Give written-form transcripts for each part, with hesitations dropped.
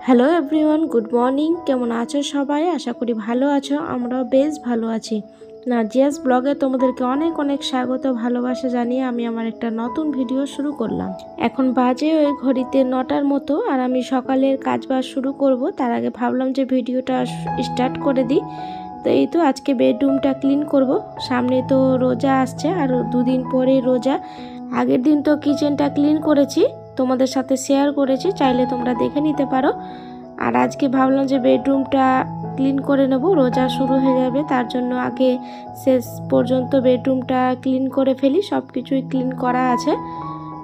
Hello everyone, good morning. কেমন আছো সবাই? আশা করি ভালো আছো। আমরাও বেশ ভালো আছি। নাজিয়াস ব্লগে তোমাদেরকে অনেক অনেক স্বাগত, ভালোবাসা জানিয়ে আমি আমার একটা নতুন ভিডিও শুরু করলাম। এখন বাজে ওই ঘড়িতে 9টার মতো, আর আমি সকালের কাজবাজ শুরু করব। তার আগে ভাবলাম যে ভিডিওটা স্টার্ট করে দিই। তো এই তো আজকে বেডরুমটা ক্লিন করব। সামনে তো রোজা আসছে, আর দুদিন পরেই রোজা। আগের দিন তো কিচেনটা ক্লিন করেছি, তোমাদের সাথে শেয়ার করেছি, চাইলে তোমরা দেখে নিতে পারো। আর আজকে ভাবলাম যে বেডরুমটা ক্লিন করে নেব, রোজা শুরু হয়ে যাবে, তার জন্য আগে শেষ পর্যন্ত বেডরুমটা ক্লিন করে ফেলি। সব কিছুই ক্লিন করা আছে,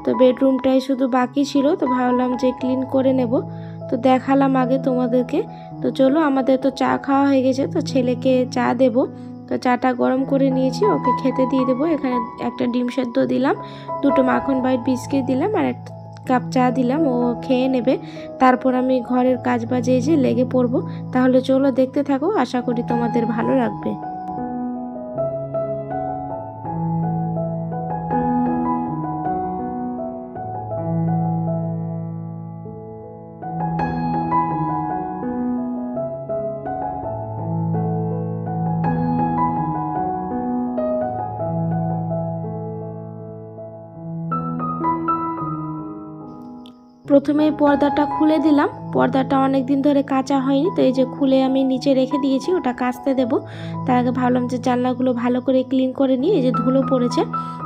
তো বেডরুমটাই শুধু বাকি ছিল, তো ভাবলাম যে ক্লিন করে নেব। তো দেখালাম আগে তোমাদেরকে। তো চলো, আমাদের তো চা খাওয়া হয়ে গেছে, তো ছেলেকে চা দেব। তো চাটা গরম করে নিয়েছি, ওকে খেতে দিয়ে দেবো। এখানে একটা ডিম সেদ্ধ দিলাম, দুটো মাখন বাইট বিস্কিট দিলাম, আর একটা কাপ চা দিলাম, ও খেয়ে নেবে। তারপর আমি ঘরের কাজ বাজে যে লেগে পড়বো। তাহলে চলো দেখতে থাকো, আশা করি তোমাদের ভালো লাগবে। প্রথমে পর্দাটা খুলে দিলাম। পর্দাটা অনেক দিন ধরে কাচা হয়নি, তো এই যে খুলে আমি নিচে রেখে দিয়েছি, ওটা কাচতে দেব। তার আগে ভাবলাম যে জানলাগুলো ভালো করে ক্লিন করে নিই। এই যে ধুলো পড়েছে,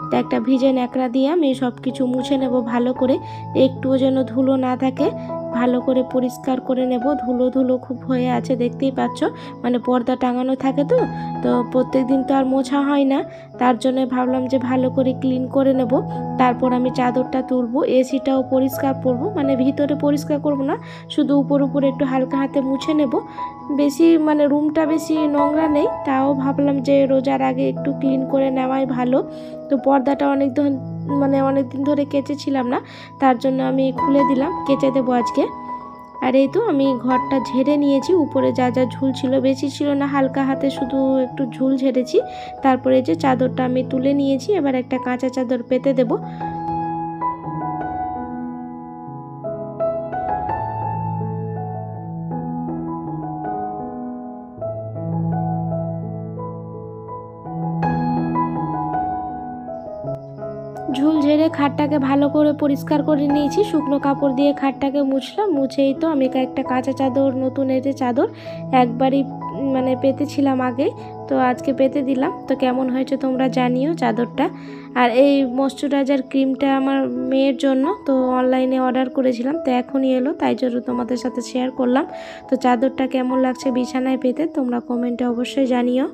তো একটা ভিজে ন্যাকড়া দিয়ে আমি সব কিছু মুছে নেব ভালো করে, একটুও যেন ধুলো না থাকে। ভালো করে পরিষ্কার করে নেব। ধুলো ধুলো খুব হয়ে আছে, দেখতেই পাচ্ছ। মানে পর্দা টাঙানো থাকে, তো প্রত্যেক দিন তো আর মোছা হয় না, তার জন্য ভাবলাম যে ভালো করে ক্লিন করে নেব। তারপর আমি চাদরটা তুলবো, এসিটাও পরিষ্কার করব, মানে ভিতরে পরিষ্কার করব না, শুধু উপর উপরে একটু হালকা হাতে মুছে নেব। বেশি মানে রুমটা বেশি নোংরা নেই, তাও ভাবলাম যে রোজার আগে একটু ক্লিন করে নেওয়াই ভালো। তো পর্দাটা অনেক দিন ধরে কেচেছিলাম না, তার জন্য আমি খুলে দিলাম, কেচে দেবো আজকে। আর এই তো আমি ঘরটা ঝেড়ে নিয়েছি, উপরে যা যা ঝুল ছিল, বেশি ছিল না, হালকা হাতে শুধু একটু ঝুল ঝেড়েছি। তারপরে যে চাদরটা আমি তুলে নিয়েছি, এবার একটা কাঁচা চাদর পেতে দেব। ঝুল ঝেড়ে খাটটাকে ভালো করে পরিষ্কার করে নিয়েছি, শুকনো কাপড় দিয়ে খাটটাকে মুছলাম। মুছেই তো আমি একটা কাঁচা চাদর, নতুন এতে চাদর একবারই মানে পেতেছিলাম আগে, তো আজকে পেতে দিলাম। তো কেমন হয়েছে তোমরা জানিও চাদরটা। আর এই ময়শ্চারাইজার ক্রিমটা আমার মেয়ের জন্য, তো অনলাইনে অর্ডার করেছিলাম, তো এখনই এলো, তাই জন্য তোমাদের সাথে শেয়ার করলাম। তো চাদরটা কেমন লাগছে বিছানায় পেতে তোমরা কমেন্টে অবশ্যই জানিও।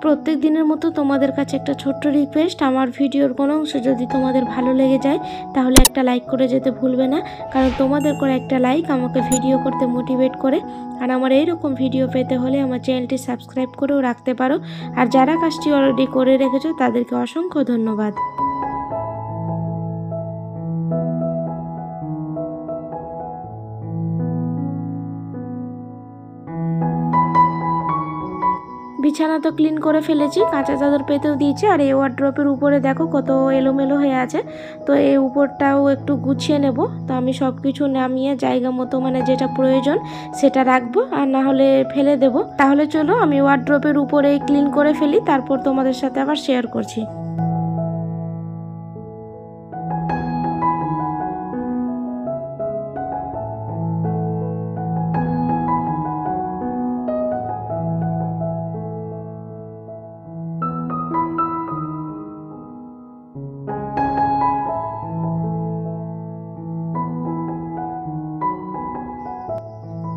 প্রত্যেক দিনের মতো তোমাদের কাছে একটা ছোট্ট রিকোয়েস্ট, আমার ভিডিওর কোনো অংশ যদি তোমাদের ভালো লেগে যায় তাহলে একটা লাইক করে যেতে ভুলবে না, কারণ তোমাদের করে একটা লাইক আমাকে ভিডিও করতে মোটিভেট করে। আর আমার এইরকম ভিডিও পেতে হলে আমার চ্যানেলটি সাবস্ক্রাইব করেও রাখতে পারো। আর যারা কাজটি অলরেডি করে রেখেছো তাদেরকে অসংখ্য ধন্যবাদ। বিছানা তো ক্লিন করে ফেলেছি, কাঁচা চাদর পেতেও দিয়েছি। আর এই ওয়ার্ড্রপের উপরে দেখো কত এলোমেলো হয়ে আছে, তো এই উপরটাও একটু গুছিয়ে নেব। তো আমি সব কিছু নামিয়ে জায়গা মতো, মানে যেটা প্রয়োজন সেটা রাখবো, আর না হলে ফেলে দেব। তাহলে চলো আমি ওয়ার্ড্রপের উপরেই ক্লিন করে ফেলি, তারপর তোমাদের সাথে আবার শেয়ার করছি।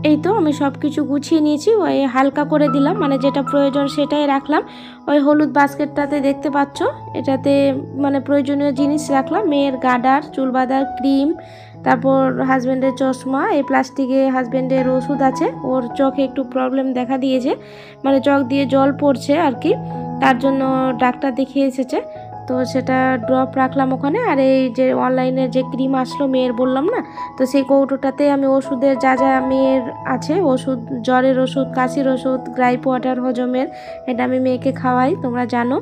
এই তো আমি সব কিছু গুছিয়ে নিয়েছি, ওই হালকা করে দিলাম, মানে যেটা প্রয়োজন সেটাই রাখলাম। ওই হলুদ বাস্কেটটাতে দেখতে পাচ্ছ, এটাতে মানে প্রয়োজনীয় জিনিস রাখলাম, মেয়ের গার্ডার, চুল বাঁধার ক্রিম, তারপর হাজব্যান্ডের চশমা, এই প্লাস্টিকে হাজব্যান্ডের ওষুধ আছে, ওর চোখে একটু প্রবলেম দেখা দিয়েছে, মানে চোখ দিয়ে জল পড়ছে আর কি, তার জন্য ডাক্তার দেখিয়ে এসেছে। তো সেটা ড্রপ রাখলাম ওখানে। আর এই যে অনলাইনে যে ক্রিম আসলো মেয়ের, বললাম না, তো সেই কৌটোটাতে আমি ওষুধের যা যা মেয়ের আছে, ওষুধ, জ্বরের ওষুধ, কাশির ওষুধ, গ্রাইপ ওয়াটার হজমের, এটা আমি মেয়েকে খাওয়াই, তোমরা জানো।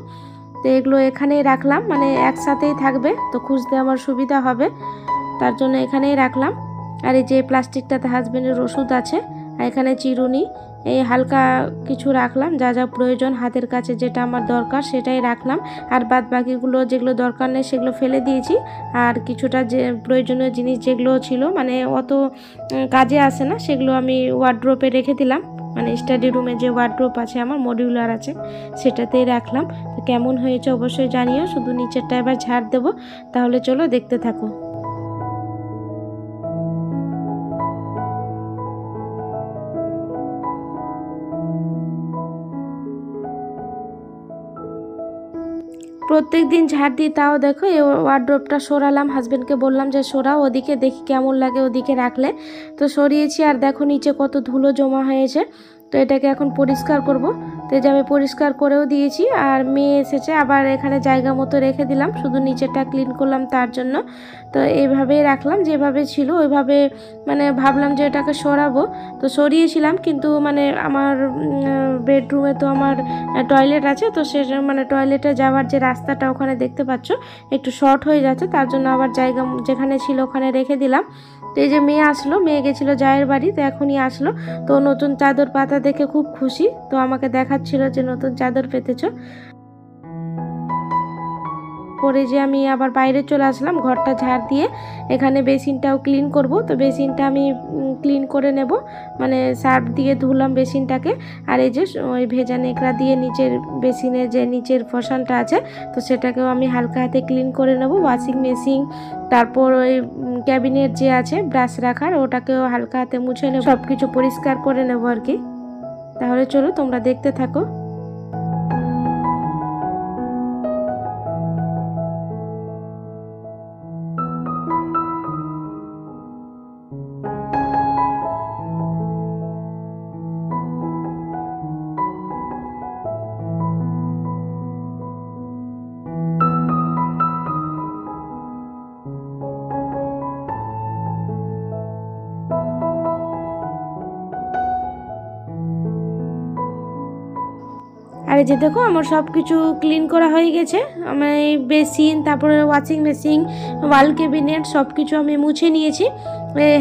তো এগুলো এখানেই রাখলাম, মানে একসাথেই থাকবে, তো খুঁজতে আমার সুবিধা হবে, তার জন্য এখানেই রাখলাম। আর এই যে প্লাস্টিকটাতে হাজবেন্ডের ওষুধ আছে, আর এখানে চিরুনি, এই হালকা কিছু রাখলাম, যা যা প্রয়োজন হাতের কাছে যেটা আমার দরকার সেটাই রাখলাম। আর বাদ বাকিগুলো যেগুলো দরকার নেই সেগুলো ফেলে দিয়েছি। আর কিছুটা যে প্রয়োজনীয় জিনিস যেগুলো ছিল মানে অত কাজে আসে না সেগুলো আমি ওয়ার্ড্রোপে রেখে দিলাম, মানে স্টাডি রুমে যে ওয়ার্ড্রোপ আছে আমার মডিউলার আছে সেটাতেই রাখলাম। তো কেমন হয়েছে অবশ্যই জানিও, শুধু নিচেরটা এবার ঝাড় দেবো। তাহলে চলো দেখতে থাকো। প্রত্যেক দিন ঝাড় দিই, তাও দেখো এই ওয়ার্ড্রোবটা সরালাম, হাজবেন্ডকে বললাম যে সরাও ওদিকে, দেখি কেমন লাগে ওদিকে রাখলে। তো সরিয়েছি, আর দেখো নিচে কত ধুলো জমা হয়েছে। তো এটাকে এখন পরিষ্কার করব। তো এই যে আমি পরিষ্কার করেও দিয়েছি, আর মেয়ে এসেছে আবার এখানে জায়গা মতো রেখে দিলাম, শুধু নিচেরটা ক্লিন করলাম তার জন্য। তো এইভাবেই রাখলাম, যেভাবে ছিল ওইভাবে, মানে ভাবলাম যে এটাকে সরাবো। তো সরিয়েছিলাম, কিন্তু মানে আমার বেডরুমে তো আমার টয়লেট আছে, তো সে মানে টয়লেটে যাওয়ার যে রাস্তাটা ওখানে দেখতে পাচ্ছ একটু শর্ট হয়ে যাচ্ছে, তার জন্য আবার জায়গা যেখানে ছিল ওখানে রেখে দিলাম। তো এই যে মেয়ে আসলো, মেয়ে গেছিলো জায়ের বাড়ি, তো এখনই আসলো। তো নতুন চাদর পাতা দেখে খুব খুশি, তো আমাকে দেখাচ্ছিল যে নতুন চাদর পেতেছ। পরে যে আমি আবার বাইরে চলে আসলাম, ঘরটা ঝাড় দিয়ে এখানে বেসিনটাও ক্লিন করব। তো বেসিনটা আমি ক্লিন করে নেব, মানে সার্ফ দিয়ে ধুলাম বেসিনটাকে। আর এই যে ওই ভেজা নেকড়া দিয়ে নিচের বেসিনের যে নিচের ফসানটা আছে, তো সেটাকেও আমি হালকা হাতে ক্লিন করে নেব। ওয়াশিং মেশিন, তারপর ওই ক্যাবিনেট যে আছে ব্রাশ রাখার, ওটাকেও হালকা হাতে মুছে নেব, সব কিছু পরিষ্কার করে নেব আর কি। তাহলে চলো তোমরা দেখতে থাকো। আর এই যে দেখো আমার সব কিছু ক্লিন করা হয়ে গেছে, আমার এই বেসিন, তারপরে ওয়াশিং মেশিন, ওয়াল ক্যাবিনেট সব কিছু আমি মুছে নিয়েছি।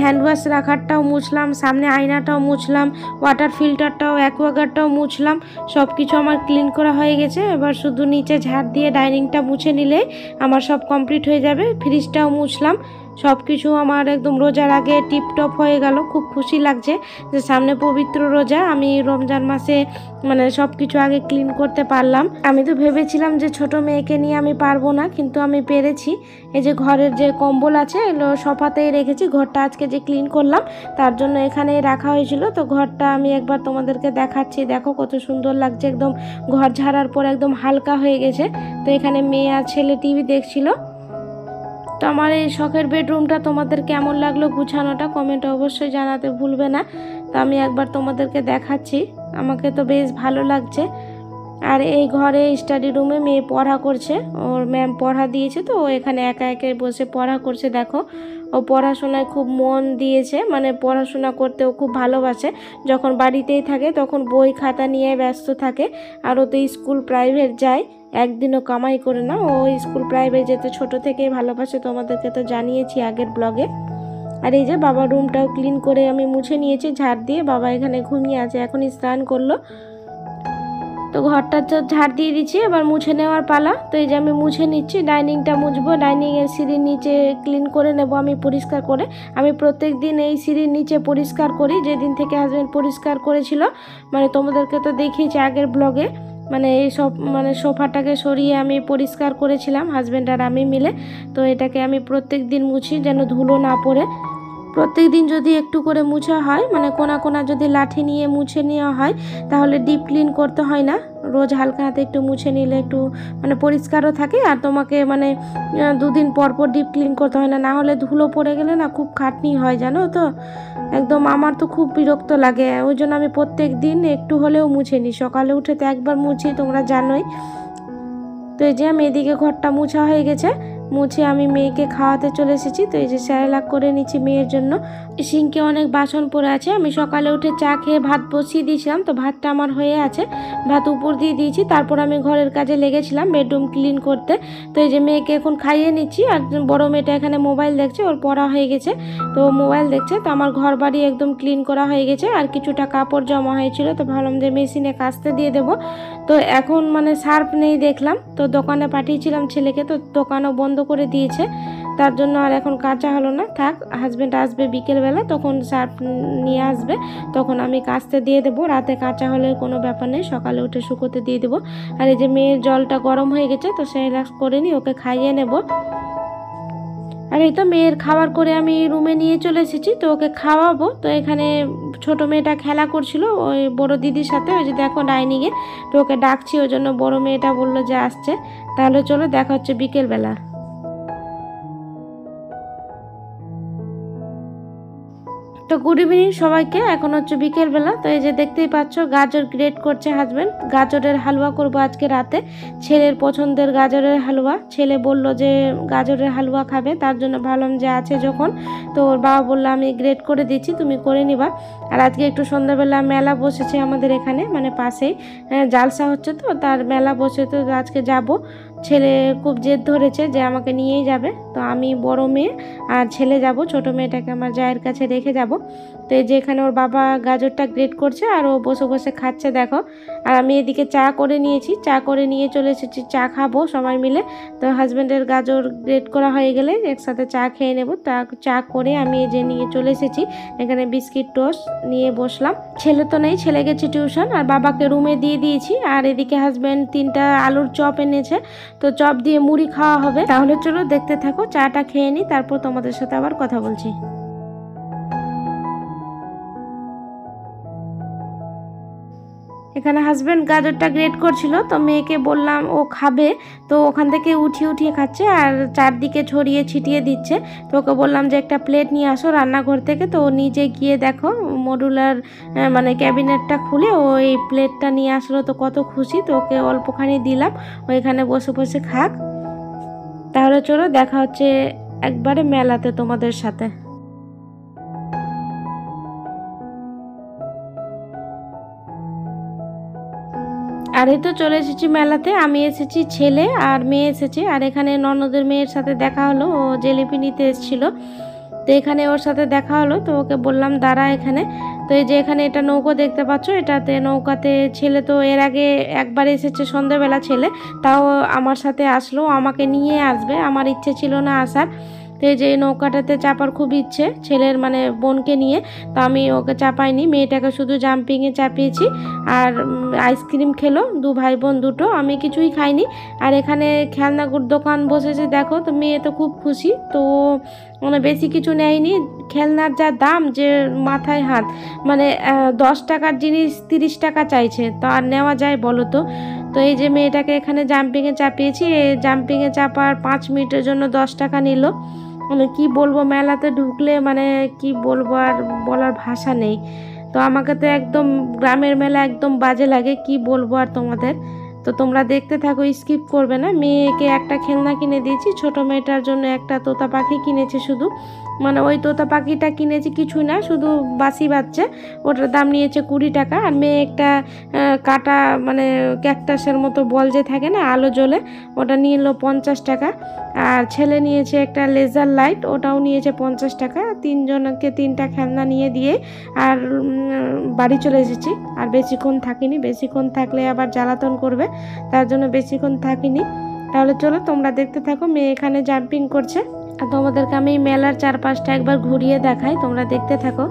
হ্যান্ড ওয়াশ রাখারটাও মুছলাম, সামনে আয়নাটাও মুছলাম, ওয়াটার ফিল্টারটাও, অ্যাকোয়াগার্ডটাও মুছলাম, সব কিছু আমার ক্লিন করা হয়ে গেছে। এবার শুধু নিচে ঝাড় দিয়ে ডাইনিংটা মুছে নিলে আমার সব কমপ্লিট হয়ে যাবে। ফ্রিজটাও মুছলাম, সব কিছু আমার একদম রোজার আগে টিপটপ হয়ে গেল। খুব খুশি লাগছে যে সামনে পবিত্র রোজা, আমি রমজান মাসে মানে সব কিছু আগে ক্লিন করতে পারলাম। আমি তো ভেবেছিলাম যে ছোট মেয়েকে নিয়ে আমি পারবো না, কিন্তু আমি পেরেছি। এই যে ঘরের যে কম্বল আছে এগুলো সোফাতেই রেখেছি, ঘরটা আজকে যে ক্লিন করলাম তার জন্য এখানেই রাখা হয়েছিল। তো ঘরটা আমি একবার তোমাদেরকে দেখাচ্ছি, দেখো কত সুন্দর লাগছে, একদম ঘর ঝাড়ার পর একদম হালকা হয়ে গেছে। তো এখানে মেয়ে আর ছেলে টিভি দেখছিল। তো আমার এই শখের বেডরুমটা তোমাদের কেমন লাগলো গুছানোটা কমেন্টে অবশ্যই জানাতে ভুলবে না। তো আমি একবার তোমাদেরকে দেখাচ্ছি, আমাকে তো বেশ ভালো লাগছে। আর এই ঘরে স্টাডি রুমে মেয়ে পড়া করছে, ওর ম্যাম পড়া দিয়েছে, তো ও এখানে একা একা বসে পড়া করছে। দেখো ও পড়াশোনায় খুব মন দিয়েছে, মানে পড়াশোনা করতে ও খুব ভালোবাসে। যখন বাড়িতেই থাকে তখন বই খাতা নিয়ে ব্যস্ত থাকে। আর ও তো স্কুল প্রাইভেট যায়, একদিনও কামাই করে না, ও স্কুল প্রাইভেট যেতে ছোট থেকেই ভালোবাসে, তোমাদেরকে তো জানিয়েছি আগের ব্লগে। আর এই যে বাবার রুমটাও ক্লিন করে আমি মুছে নিয়েছি ঝাড় দিয়ে, বাবা এখানে ঘুমিয়ে আছে, এখনই স্নান করলো। তো ঘরটা তো ঝাড় দিয়ে দিচ্ছি, এবার মুছে নেওয়ার পালা। তো এই যে আমি মুছে নিচ্ছি, ডাইনিংটা মুছবো, ডাইনিংয়ের সিঁড়ির নিচে ক্লিন করে নেব আমি পরিষ্কার করে। আমি প্রত্যেক দিন এই সিঁড়ির নিচে পরিষ্কার করি, যেদিন থেকে হাজব্যান্ড পরিষ্কার করেছিল, মানে তোমাদেরকে তো দেখিয়েছি আগের ব্লগে। মানে এই সব মানে সোফাটাকে সরিয়ে আমি পরিষ্কার করেছিলাম হাজব্যান্ড আর আমি মিলে। তো এটাকে আমি প্রত্যেক দিন মুছি যেন ধুলো না পড়ে। প্রত্যেক দিন যদি একটু করে মুছা হয়, মানে কোনা কোনা যদি লাঠি নিয়ে মুছে নেওয়া হয়, তাহলে ডিপ ক্লিন করতে হয় না। রোজ হালকা হাতে একটু মুছে নিলে একটু মানে পরিষ্কারও থাকে, আর তোমাকে মানে দুদিন পর পর ডিপ ক্লিন করতে হয় না, না হলে ধুলো পড়ে গেলে না খুব খাটনি হয় জানো তো। একদম আমার তো খুব বিরক্ত লাগে, ওই জন্য আমি প্রত্যেক দিন একটু হলেও মুছে নিই। সকালে উঠে তো একবার মুছি, তোমরা জানোই। তো এই যে আমি এদিকে ঘরটা মুছা হয়ে গেছে, মুছে আমি মেয়েকে খাওয়াতে চলে এসেছি। তো এই যে স্যালাড করে নিচ্ছি মেয়ের জন্য। সিঙ্কে অনেক বাসন পড়ে আছে। আমি সকালে উঠে চা খেয়ে ভাত বসিয়ে দিয়েছিলাম, তো ভাতটা আমার হয়ে আছে, ভাত উপর দিয়ে দিয়েছি। তারপর আমি ঘরের কাজে লেগেছিলাম বেডরুম ক্লিন করতে। তো এই যে মেয়েকে এখন খাইয়ে নিচ্ছি, আর বড় মেয়েটা এখানে মোবাইল দেখছে, ওর পড়া হয়ে গেছে তো মোবাইল দেখছে। তো আমার ঘর বাড়ি একদম ক্লিন করা হয়ে গেছে, আর কিছুটা কাপড় জমা হয়েছিল, তো ভাবলাম যে মেশিনে কাচতে দিয়ে দেবো। তো এখন মানে সার্ফ নেই দেখলাম, তো দোকানে পাঠিয়েছিলাম ছেলেকে, তো দোকানও বন্ধ করে দিয়েছে, তার জন্য আর এখন কাচা হলো না। থাক, হাজব্যান্ড আসবে বিকেলবেলা, তখন সার্ফ নিয়ে আসবে, তখন আমি কাচতে দিয়ে দেবো। রাতে কাচা হলে কোনো ব্যাপার নেই, সকালে উঠে শুকোতে দিয়ে দেবো। আর এই যে মেয়ের জলটা গরম হয়ে গেছে, তো সে রিল্যাক্স করে নি, ওকে খাইয়ে নেব। আর এই তো মেয়ের খাবার করে আমি রুমে নিয়ে চলে এসেছি, তো ওকে খাওয়াবো। তো এখানে ছোট মেয়েটা খেলা করছিল ওই বড় দিদির সাথে, ওই যে দেখো ডাইনিংয়ে, তো ওকে ডাকছি, ওই জন্য বড় মেয়েটা বললো যে আসছে। তাহলে চলো, দেখা হচ্ছে বিকেলবেলা। তো গুড ইভিনিং সবাইকে, এখন হচ্ছে বিকেলবেলা। তো এই যে দেখতেই পাচ্ছ গাজর গ্রেট করছে হাজব্যান্ড, গাজরের হালুয়া করবো আজকে রাতে, ছেলের পছন্দের গাজরের হালুয়া। ছেলে বলল যে গাজরের হালুয়া খাবে, তার জন্য ভাবলাম যে আছে যখন, তো ওর বাবা বললো আমি গ্রেট করে দিচ্ছি, তুমি করে নিবা। আর আজকে একটু সন্ধ্যাবেলা মেলা বসেছে আমাদের এখানে, মানে পাশেই জালসা হচ্ছে, তো তার মেলা বসে, তো আজকে যাব। ছেলে খুব জেদ ধরেছে যে আমাকে নিয়েই যাবে, তো আমি বড় মেয়ে আর ছেলে যাব, ছোট মেয়েটাকে আমার জায়ের কাছে রেখে যাব। তো এই যে এখানে ওর বাবা গাজরটা গ্রেট করছে, আর ও বসে বসে খাচ্ছে দেখো। আর আমি এদিকে চা করে নিয়েছি, চা করে নিয়ে চলে এসেছি, চা খাবো সবাই মিলে। তো হাজব্যান্ডের গাজর গ্রেট করা হয়ে গেলে একসাথে চা খেয়ে নেব। তা চা করে আমি এই যে নিয়ে চলে এসেছি, এখানে বিস্কিট টোস্ট নিয়ে বসলাম। ছেলে তো নেই, ছেলে গেছে টিউশন, আর বাবাকে রুমে দিয়ে দিয়েছি। আর এদিকে হাজব্যান্ড 3টা আলুর চপ এনেছে, তো চপ দিয়ে মুড়ি খাওয়া হবে। তাহলে চলো দেখতে থাকো, চাটা খেয়ে নিই, তারপর তোমাদের সাথে আবার কথা বলছি। এখানে হাজব্যান্ড গাজরটা গ্রেট করছিল, তো মেয়েকে বললাম ও খাবে, তো ওখান থেকে উঠিয়ে উঠিয়ে খাচ্ছে আর চারদিকে ছড়িয়ে ছিটিয়ে দিচ্ছে। তো ওকে বললাম যে একটা প্লেট নিয়ে আসো রান্নাঘর থেকে, তো ও নিজে গিয়ে দেখো মডুলার মানে ক্যাবিনেটটা খুলে ও এই প্লেটটা নিয়ে আসলো, তো কত খুশি। তো ওকে অল্পখানি দিলাম, ওইখানে বসে বসে খাক। তাহলে চলো দেখা হচ্ছে একবারে মেলাতে তোমাদের সাথে। আর এই তো চলে এসেছি মেলাতে, আমি এসেছি, ছেলে আর মেয়ে এসেছে। আর এখানে ননদের মেয়ের সাথে দেখা হলো, ও জিলিপি নিতে এসেছিল, তো এখানে ওর সাথে দেখা হলো, তো ওকে বললাম দাঁড়া এখানে। তো এই যে এখানে এটা নৌকো দেখতে পাচ্ছ, এটাতে নৌকাতে ছেলে তো এর আগে একবার এসেছে সন্ধ্যাবেলা, ছেলে তাও আমার সাথে আসলো, আমাকে নিয়ে আসবে, আমার ইচ্ছে ছিল না আসার। তো এই যে নৌকাটাতে চাপার খুব ইচ্ছে ছেলের, মানে বোনকে নিয়ে, তো আমি ওকে চাপাইনি, মেয়েটাকে শুধু জাম্পিংয়ে চাপিয়েছি। আর আইসক্রিম খেলো দু ভাই বোন দুটো, আমি কিছুই খাইনি। আর এখানে খেলনাগুর দোকান বসেছে দেখো, তো মেয়ে তো খুব খুশি, তো মানে বেশি কিছু নেয়নি। খেলনার যা দাম যে মাথায় হাত, মানে 10 টাকার জিনিস 30 টাকা চাইছে, তো আর নেওয়া যায় বলো তো। তো এই যে মেয়েটাকে এখানে জাম্পিংয়ে চাপিয়েছি, এই জাম্পিংয়ে চাপার 5 মিনিটের জন্য 10 টাকা নিল। মানে কি বলবো, মেলাতে ঢুকলে মানে কি বলবো, আর বলার ভাষা নেই। তো আমাকে তো একদম গ্রামের মেলা একদম বাজে লাগে, কি বলবো আর তোমাদের। তো তোমরা দেখতে থাকো, স্কিপ করবে না। মেয়েকে একটা খেলনা কিনে দিয়েছি, ছোট মেয়েটার জন্য একটা তোতা পাখি কিনেছি শুধু, মানে ওই তোতা পাখিটা কিনেছি কিছুই না, শুধু বাসি বাচ্চা, ওটার দাম নিয়েছে 20 টাকা। আর মেয়ে একটা কাটা মানে ক্যাকটাসের মতো বল যে থাকে না আলো জ্বলে, ওটা নিয়ে এলো 50 টাকা। আর ছেলে নিয়েছে একটা লেজার লাইট, ওটাও নিয়েছে 50 টাকা। তিনজনকে 3টা খেলনা নিয়ে দিয়ে আর বাড়ি চলে এসেছি। আর বেশিক্ষণ থাকিনি, বেশিক্ষণ থাকলে আবার জ্বালাতন করবে, তার জন্য বেশিক্ষণ থাকিনি। তাহলে চলো তোমরা দেখতে থাকো, মেয়ে এখানে জাম্পিং করছে, আর তোমাদেরকে আমি মেলার চারপাশটা একবার ঘুরিয়ে দেখাই, তোমরা দেখতে থাকো।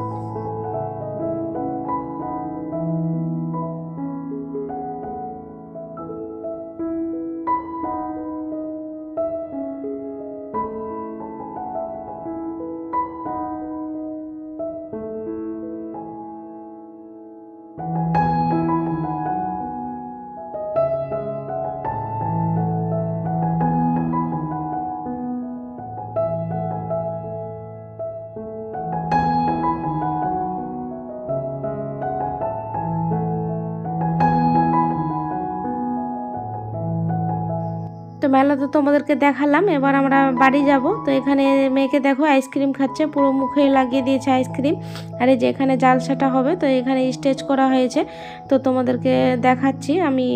মেলা তো তোমাদেরকে দেখালাম, এবার আমরা বাড়ি যাব। তো এখানে মেয়েকে দেখো আইসক্রিম খাচ্ছে, পুরো মুখে লাগিয়ে দিয়েছে আইসক্রিম। আর এই যে এখানে জালসাটা হবে, তো এখানে স্টেজ করা হয়েছে। তো তোমাদেরকে দেখাচ্ছি, আমি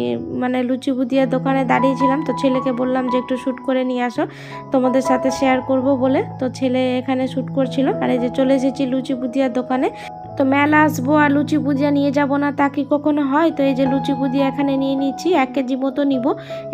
মানে লুচি বুদিয়ার দোকানে দাঁড়িয়েছিলাম, তো ছেলেকে বললাম যে একটু শ্যুট করে নিয়ে আসো, তোমাদের সাথে শেয়ার করব বলে। তো ছেলে এখানে শ্যুট করছিল। আর এই যে চলে এসেছি লুচি বুদিয়ার দোকানে। তো মেলা আসবো আর লুচি বুদিয়া নিয়ে যাব না তা কি কখনো হয়? তো এই যে লুচি বুদিয়া এখানে নিয়ে নিচ্ছি, 1 কেজি মতো নিব,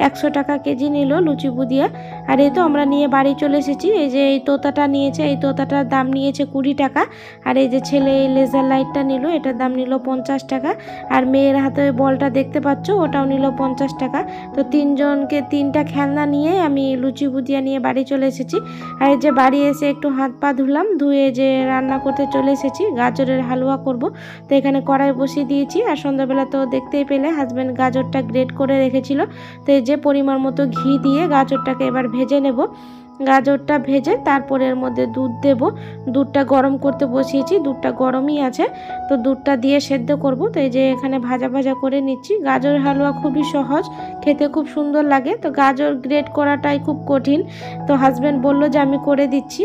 100 টাকা কেজি নিল লুচি বুদিয়া। আর এই তো আমরা নিয়ে বাড়ি চলে এসেছি। এই যে এই তোতাটা নিয়েছে, এই তোতাটার দাম নিয়েছে 20 টাকা। আর এই যে ছেলে এই লেজার লাইটটা নিল, এটার দাম নিল 50 টাকা। আর মেয়ের হাতে বলটা দেখতে পাচ্ছ, ওটাও নিল 50 টাকা। তো 3 জনকে 3টা খেলনা নিয়ে আমি লুচি বুদিয়া নিয়ে বাড়ি চলে এসেছি। আর এই যে বাড়ি এসে একটু হাত পা ধুলাম, ধুয়ে যে রান্না করতে চলে এসেছি, গাজরের হালুয়া করব। তো এখানে কড়াই বসিয়ে দিয়েছি। আর সন্ধ্যাবেলা তো দেখতেই পেলে হাজব্যান্ড গাজরটা গ্রেট করে রেখেছিল। তো এই যে পরিমাণ মতো ঘি দিয়ে গাজরটাকে এবার ভেজে নেব। গাজরটা ভেজে তারপরে এর মধ্যে দুধ দেব। দুধটা গরম করতে বসিয়েছি, দুধটা গরমই আছে। তো দুধটা দিয়ে সেদ্ধ করব। তো এই যে এখানে ভাজা ভাজা করে নিচ্ছি। গাজরের হালুয়া খুবই সহজ, খেতে খুব সুন্দর লাগে। তো গাজর গ্রেট করাটাই খুব কঠিন। তো হাজব্যান্ড বলল যে আমি করে দিচ্ছি।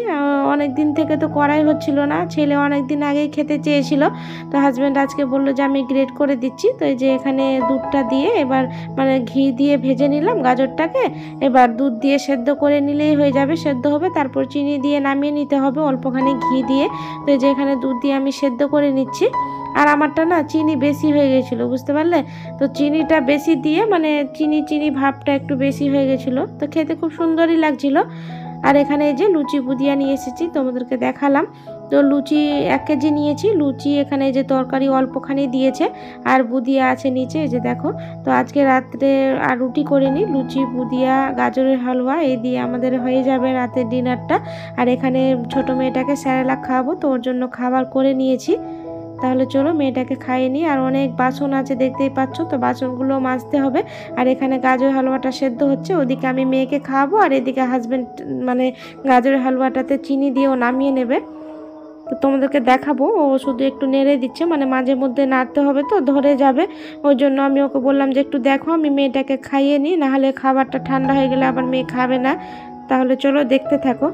অনেক দিন থেকে তো করাই হচ্ছিল না, ছেলে অনেক দিন আগেই খেতে চেয়েছিল। তো হাজব্যান্ড আজকে বলল যে আমি গ্রেট করে দিচ্ছি। তো এই যে এখানে দুধটা দিয়ে এবার মানে ঘি দিয়ে ভেজে নিলাম গাজরটাকে। এবার দুধ দিয়ে সেদ্ধ করে নিলেই হয়ে যাবে, সেদ্ধ হবে। তারপর চিনি দিয়ে নামিয়ে নিতে হবে অল্পখানি ঘি দিয়ে। তো এই যে এখানে দুধ দিয়ে আমি সেদ্ধ করে নিচ্ছি। আর আমারটা না চিনি বেশি হয়ে গেছিলো, বুঝতে পারলে? তো চিনিটা বেশি দিয়ে মানে চিনি ভাবটা একটু বেশি হয়ে গেছিলো। তো খেতে খুব সুন্দরই লাগছিল। আর এখানে এই যে লুচি বুদিয়া নিয়ে এসেছি, তোমাদেরকে দেখালাম। তো লুচি 1 কেজি নিয়েছি। লুচি এখানে এই যে তরকারি অল্পখানি দিয়েছে, আর বুদিয়া আছে নিচে, এই যে দেখো। তো আজকে রাত্রে আর রুটি করিনি, লুচি বুদিয়া গাজরের হালুয়া এই দিয়ে আমাদের হয়ে যাবে রাতের ডিনারটা। আর এখানে ছোট মেয়েটাকে স্যারেলাক খাওয়াবো, তো ওর জন্য খাবার করে নিয়েছি। তাহলে চলো মেয়েটাকে খাইয়ে নিই। আর অনেক বাসন আছে দেখতেই পাচ্ছ, তো বাসনগুলো মাজতে হবে। আর এখানে গাজর হালুয়াটা সেদ্ধ হচ্ছে, ওদিকে আমি মেয়েকে খাওয়াবো, আর এদিকে হাজব্যান্ড মানে গাজরের হালুয়াটাতে চিনি দিয়েও নামিয়ে নেবে। তো তোমাদেরকে দেখাবো, ও শুধু একটু নেড়ে দিচ্ছে, মানে মাঝে মধ্যে নাড়তে হবে তো ধরে যাবে। ওই জন্য আমি ওকে বললাম যে একটু দেখো, আমি মেয়েটাকে খাইয়ে নিই, নাহলে খাবারটা ঠান্ডা হয়ে গেলে আবার মেয়ে খাবে না। তাহলে চলো দেখতে থাকো।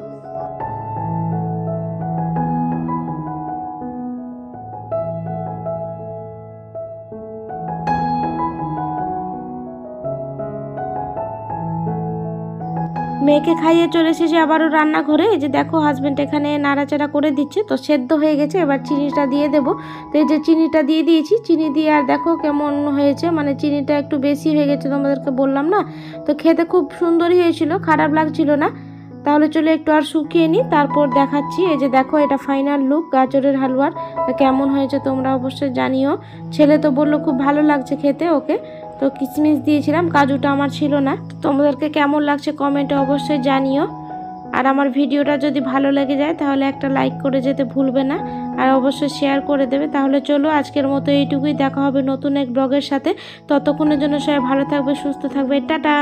মেয়েকে খাইয়ে চলে এসেছি আবারও রান্নাঘরে। এই যে দেখো হাজব্যান্ড এখানে নাড়াচাড়া করে দিচ্ছে। তো সেদ্ধ হয়ে গেছে, এবার চিনিটা দিয়ে দেবো। তো এই যে চিনিটা দিয়ে দিয়েছি, চিনি দিয়ে আর দেখো কেমন হয়েছে, মানে চিনিটা একটু বেশি হয়ে গেছে, তোমাদেরকে বললাম না। তো খেতে খুব সুন্দরই হয়েছিল, খারাপ লাগছিল না। তাহলে চলো একটু আর শুকিয়ে নিই, তারপর দেখাচ্ছি। এই যে দেখো এটা ফাইনাল লুক গাজরের হালুয়ার। তো কেমন হয়েছে তোমরা অবশ্যই জানিও। ছেলে তো বললো খুব ভালো লাগছে খেতে ওকে। তো কিশমিশ দিয়েছিলাম, কাজুটা আমার ছিল না। তোমাদেরকে কেমন লাগছে কমেন্টে অবশ্যই জানিও। আর আমার ভিডিওটা যদি ভালো লেগে যায় তাহলে একটা লাইক করে যেতে ভুলবে না, আর অবশ্যই শেয়ার করে দেবে। তাহলে চলো আজকের মতো এইটুকুই, দেখা হবে নতুন এক ব্লগের সাথে। ততক্ষণের জন্য সবাই ভালো থাকবে, সুস্থ থাকবে, টাটা।